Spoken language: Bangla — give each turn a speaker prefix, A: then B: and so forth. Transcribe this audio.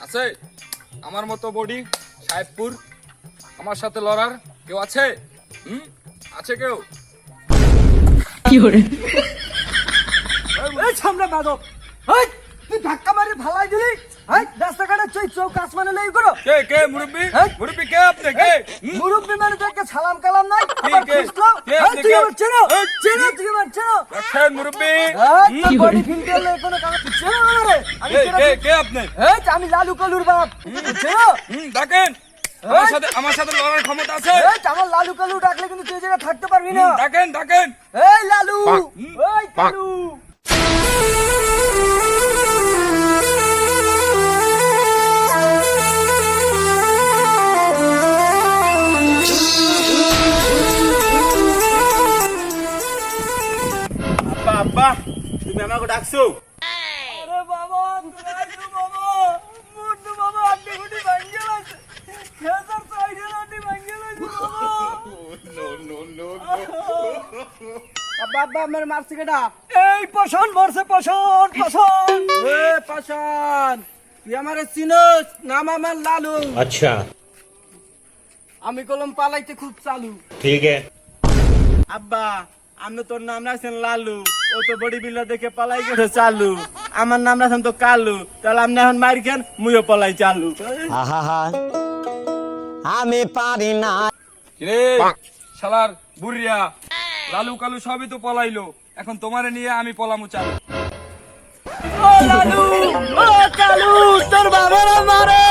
A: আছে আমার মতো বডি সাহেবপুর আমার সাথে লড়ার কেউ আছে? আছে কেউ?
B: এই সামনে বাদক, এই তুই ধাক্কা মারি ফালাই দিলি, এই রাস্তাঘাটে চোখ আসমানে লেই করো।
A: কে কে মুরব্বি? মুরব্বি কে আপনি? কে
B: মুরব্বি মানে তোকে সালাম কালাম নাই?
A: কে?
B: আবার খুশলো?
A: কে
B: এই
A: আপনি?
B: তুই
A: কে?
B: আমার চেনো?
A: এই,
B: চেনো তুই আমার চেনো?
A: রাখেন মুরব্বি।
B: এই তোর বডি ফিল্টার লয়ে কোনো কাজ তুই চেনো না রে? আমি
A: কে
B: চেনো
A: কে
B: তুই-
A: কে আপনি?
B: এই আমি লালু কলুর বাপ, তুই চেনো?
A: ডাকেন। আমার সাথে লড়ার ক্ষমতা আছে?
B: এই আমার লালু কলু ডাকলে কিন্তু তুই এই জায়গায় থাকতে পারবি না।
A: ডাকেন ডাকেন।
B: এই লালু, এই কালু।
C: আব্বা আব্বা তুমি আমাকে ডাকছো?
B: আরে বাবা, তুই আইছো বাবা, মুন্ডু বাবা আড্ডি গুটি ভাঙ্গে গেছে, খেসার সাইডে আড্ডি ভাঙ্গে গেছে বাবা। আব্বা আব্বা আমার মারছে কেডা? এই পছন মরছে, পছন পছন। এ পছন, তুই আমারে চিনোস? নাম আমার লালু।
D: अच्छा
B: আমি কলম পালাইতে খুব চালু।
D: ठीक है।
C: আব্বা আমি তোর নাম রাখছেন লালু, ও তো বডি বিল্ডার দেখে পালাই গেছে চালু। আমার নাম রাখছেন তো কালু, তাহলে আপনি এখন মার খান, মুইও পালাই চালু।
E: আমি পারি না।
A: রে শালার বুড়িয়া, লালু কালু সবই তো পলাইলো, এখন তোমারে নিয়ে আমি পলামু চাল।
B: ও লালু, ও কালু, তোর বাবারা মারে।